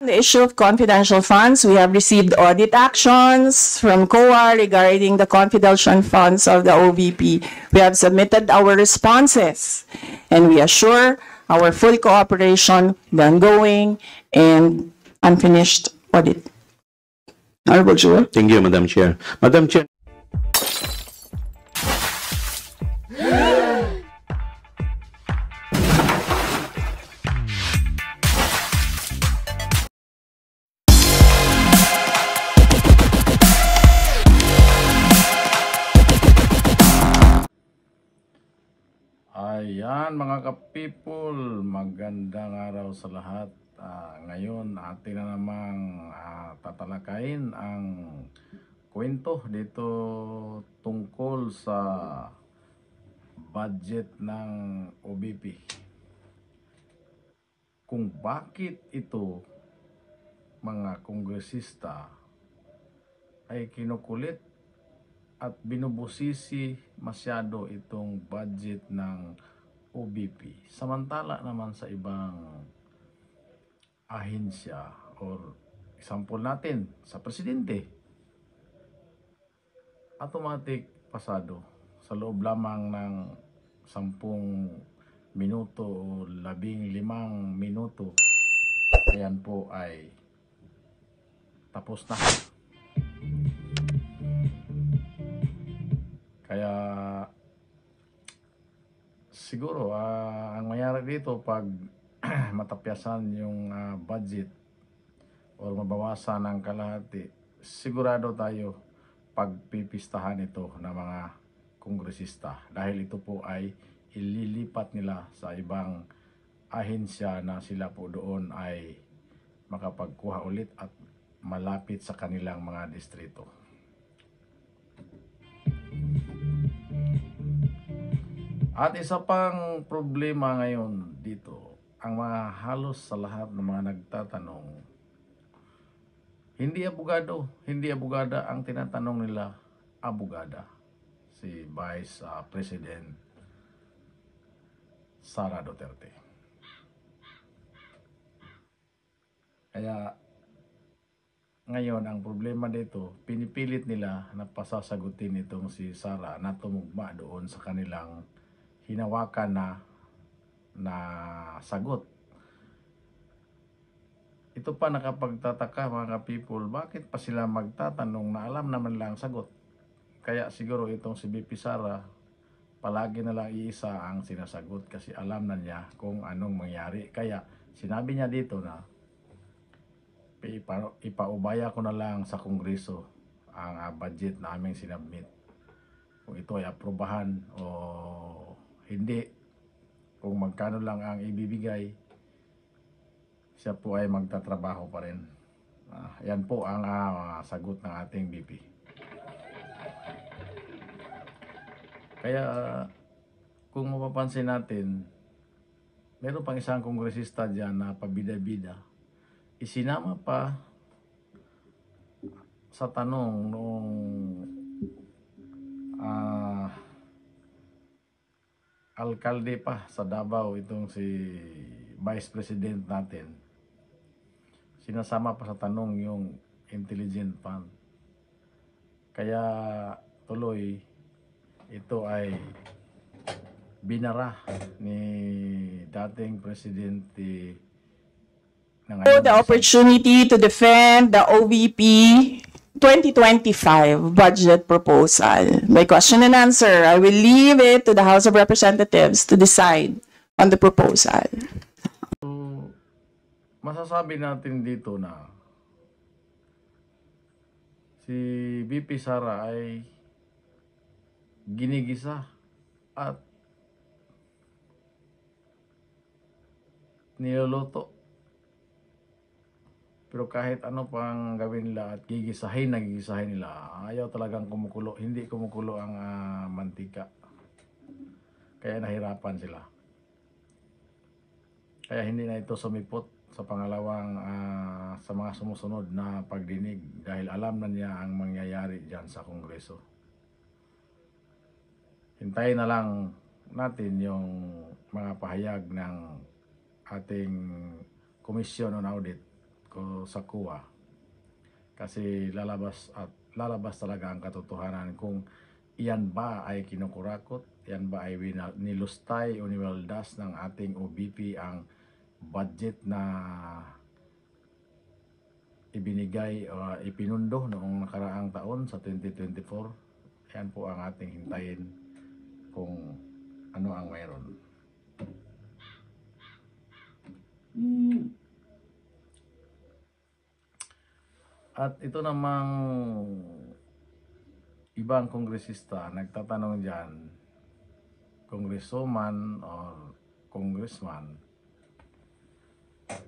The issue of confidential funds, we have received audit actions from COA regarding the confidential funds of the OVP. We have submitted our responses, and we assure our full cooperation, the ongoing and unfinished audit. Honorable Chair. Thank you, Madam Chair. Madam Chair. Ayan mga ka-people, magandang araw sa lahat. Ngayon atin na namang tatalakayin ang kwento dito tungkol sa budget ng OBP. Kung bakit ito mga kongresista ay kinukulit at binubusisi masyado itong budget ng OBP. Samantala naman sa ibang ahensya or example natin sa presidente, automatic pasado sa loob lamang ng 10 minuto o 15 minuto. Ayan po ay tapos na. Kaya siguro ang mayari dito pag matapyasan yung budget o mabawasan ng kalahati, sigurado tayo pagpipistahan ito ng mga kongresista dahil ito po ay ililipat nila sa ibang ahensya na sila po doon ay makapagkuha ulit at malapit sa kanilang mga distrito. At isa pang problema ngayon dito, ang mga halos sa lahat ng mga nagtatanong, hindi abogada ang tinatanong nila, abogada, si Vice President Sara Duterte. Kaya ngayon ang problema dito, pinipilit nila na pasasagutin itong si Sara na tumugma doon sa kanilang hinawakan na sagot. Ito pa nakapagtataka mga people, bakit pa sila magtatanong na alam naman lang sagot? Kaya siguro itong si BP Sara, palagi na lang iisa ang sinasagot kasi alam na niya kung anong mangyari. Kaya sinabi niya dito na ipaubaya ko na lang sa Kongreso ang budget na aming sinabmit. Kung ito ay aprobahan o hindi, kung magkano lang ang ibibigay, siya po ay magtatrabaho pa rin. Yan po ang sagot ng ating BP. Kaya kung mapapansin natin, meron pang isang kongresista dyan na pabida-bida, isinama pa sa tanong noong alkalde pa sa Davao, itong si Vice President natin, sinasama pa sa tanong yung intelligent fund. Kaya tuloy ito ay binara ni dating presidente ng The opportunity to defend the OVP 2025 budget proposal. By question and answer, I will leave it to the House of Representatives to decide on the proposal. So, masasabi natin dito na si BP Sara ay ginigisa at niluluto. Pero kahit ano pang gawin nila at gigisahin nila, ayaw talagang kumukulo. Hindi kumukulo ang mantika. Kaya nahirapan sila. Kaya hindi na ito sumipot sa pangalawang sa mga sumusunod na pagdinig dahil alam na niya ang mangyayari dyan sa Kongreso. Hintayin na lang natin yung mga pahayag ng ating Commission on Audit o sa COA. Kasi lalabas talaga ang katotohanan kung iyan ba ay kinukurakot, iyan ba ay nilustay o niwaldas ng ating OBP ang budget na ibinigay o ipinundo noong nakaraang taon sa 2024. Yan po ang ating hintayin kung ano ang mayroon. At ito namang ibang kongresista nagtatanong dyan, congresswoman or congressman,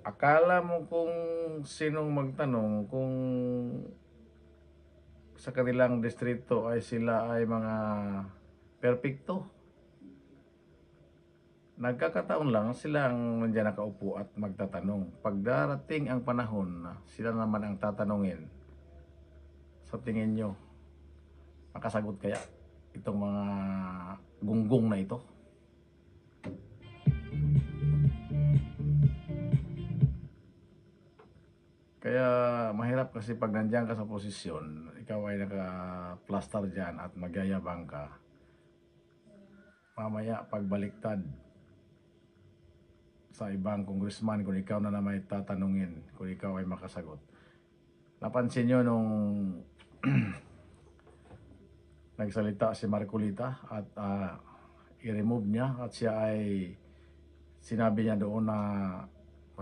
akala mo kung sinong magtanong kung sa kanilang distrito ay sila ay mga perpekto. Nagkakataon lang silang nandiyan nakaupo at magtatanong. Pagdarating ang panahon na sila naman ang tatanungin, sa tingin nyo, makasagot kaya itong mga gunggong na ito? Kaya mahirap kasi pag nandiyan ka sa posisyon, ikaw ay naka-plaster dyan at magyayabang ka. Mamaya pagbaliktad sa ibang congressman kung ikaw na naman tatanungin, kung ikaw ay makasagot. Napansin nyo nung nagsalita si Marcolita at i-remove niya at siya ay sinabi niya doon na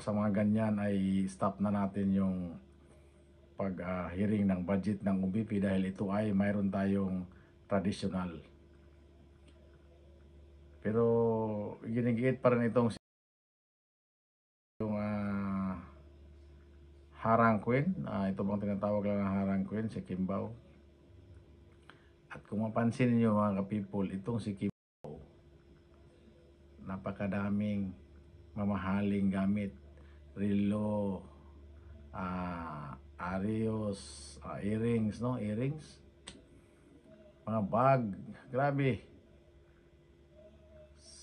sa mga ganyan ay stop na natin yung pag-hearing ng budget ng OBP dahil ito ay mayroon tayong traditional. Pero ginigiit pa rin itong yung Harang Queen, ito bang tinatawag lang ng Harang Queen, si Kimbaw. At kung mapansin niyo mga ka-people, itong si Kimbaw, napakadaming mamahaling gamit, relo, arios, earrings, no? Earrings, mga bag, grabe.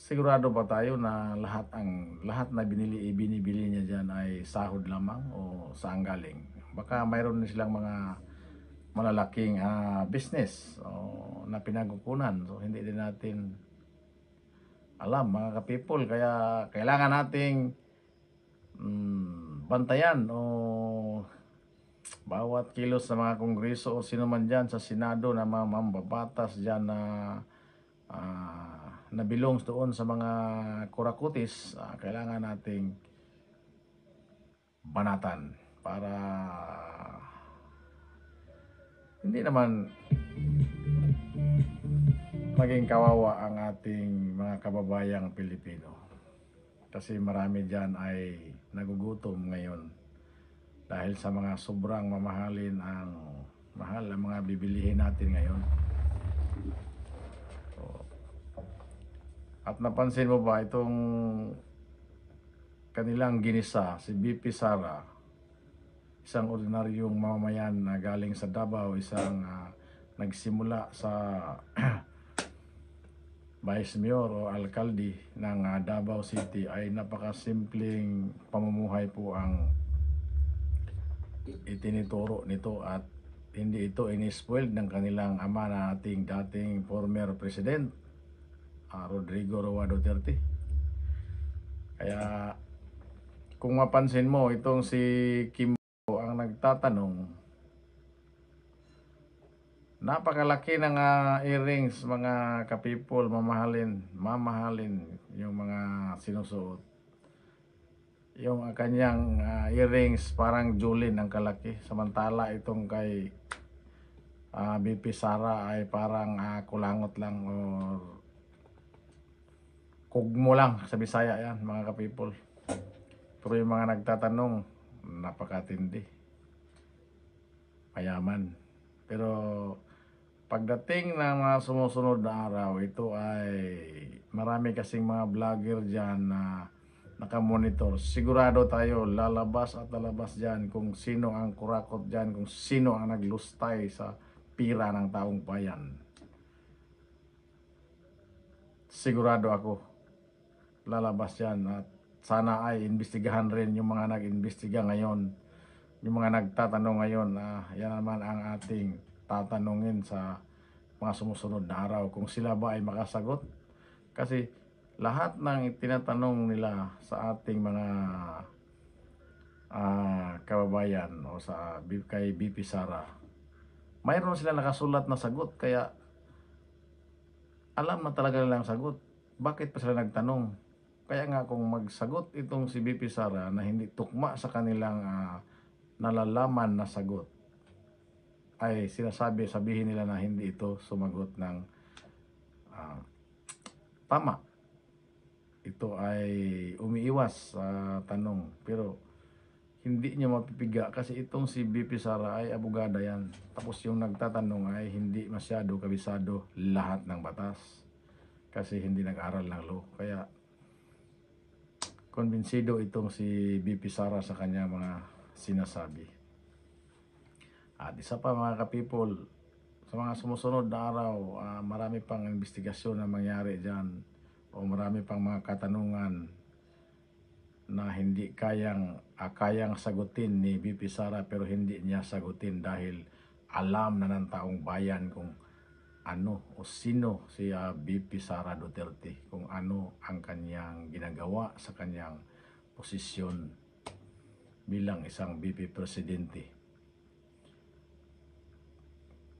Sigurado ba tayo na lahat na binibili niya diyan ay sahod lamang o saan galing? Baka mayroon din silang mga malalaking business na pinagukunan. So hindi din natin alam mga ka-people, kaya kailangan nating bantayan o bawat kilos sa mga kongreso o sino man diyan sa Senado na mga mambabatas diyan na belongs doon sa mga kurakutis, kailangan nating banatan para hindi naman maging kawawa ang ating mga kababayang Pilipino. Kasi marami dyan ay nagugutom ngayon dahil sa mga sobrang mahal ang mga bibilihin natin ngayon. At napansin mo ba itong kanilang ginisa, si BP Sara, isang ordinaryong mamamayan na galing sa Davao, isang nagsimula sa Vice Mayor o Alkalde ng Davao City, ay napakasimpleng pamumuhay po ang itinuturo nito at hindi ito ini-spoiled ng kanilang ama na ating dating former president, Rodrigo Roa Duterte. Kaya kung mapansin mo, itong si Kimbo ang nagtatanong, napakalaki ng earrings mga ka-people, mamahalin yung mga sinusuot. Yung kanyang earrings parang julin ang kalaki, samantala itong kay BP Sara ay parang kulangot lang o kugmo lang sa Bisaya yan mga ka-people. Pero yung mga nagtatanong, napakatindi, mayaman. Pero pagdating ng mga sumusunod na araw, ito ay marami kasing mga vlogger dyan na nakamonitor. Sigurado tayo lalabas at lalabas dyan kung sino ang kurakot dyan, kung sino ang naglustay sa pira ng taong bayan. Sigurado ako lalabas yan at sana ay imbestigahan rin yung mga nag-imbestiga ngayon yung mga nagtatanong ngayon, yan naman ang ating tatanungin sa mga sumusunod na araw, kung sila ba ay makasagot. Kasi lahat ng tinatanong nila sa ating mga kababayan o kay BP Sara, mayroon sila nakasulat na sagot, kaya alam na talaga nilang sagot. Bakit pa sila nagtanong? Kaya nga kung magsagot itong si BP Sara na hindi tukma sa kanilang nalalaman na sagot, ay sabihin nila na hindi ito sumagot ng tama. Ito ay umiiwas sa tanong. Pero hindi niya mapipiga kasi itong si BP Sara ay abogada yan. Tapos yung nagtatanong ay hindi masyado kabisado lahat ng batas. Kasi hindi nag-aral ng law. Kaya konbinsido itong si BP Sara sa kanya mga sinasabi. At isa pa mga ka-people, sa mga sumusunod na araw, marami pang investigasyon na mangyari dyan o marami pang mga katanungan na hindi kayang sagutin ni BP Sara, pero hindi niya sagutin dahil alam na ng taong bayan kung ano o sino si BP Sara Duterte, kung ano ang kanyang ginagawa sa kanyang posisyon bilang isang BP Presidente.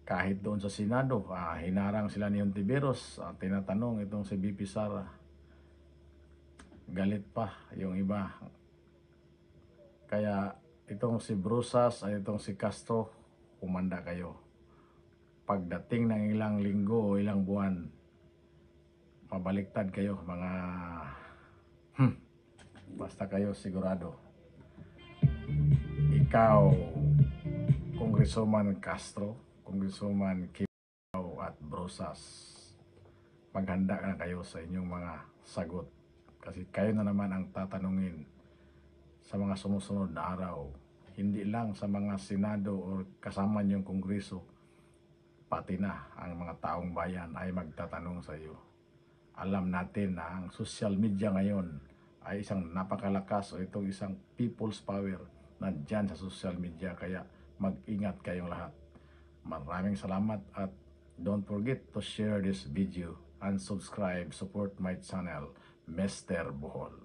Kahit doon sa Senado, hinarang sila ni Hontiveros, tinatanong itong si BP Sara. Galit pa yung iba. Kaya itong si Brusas at itong si Castro, kumanda kayo. Pagdating ng ilang linggo o ilang buwan, mabaliktad kayo mga basta kayo sigurado. Ikaw, Congresswoman Castro, Congresswoman Kibaw at Brusas, maghanda na kayo sa inyong mga sagot. Kasi kayo na naman ang tatanungin sa mga sumusunod na araw. Hindi lang sa mga Senado o kasama niyong Kongreso, pati na ang mga taong bayan ay magtatanong sa iyo. Alam natin na ang social media ngayon ay isang napakalakas o itong isang people's power na dyan sa social media. Kaya mag-ingat kayong lahat. Maraming salamat at don't forget to share this video and subscribe, support my channel, Mr. Bohol.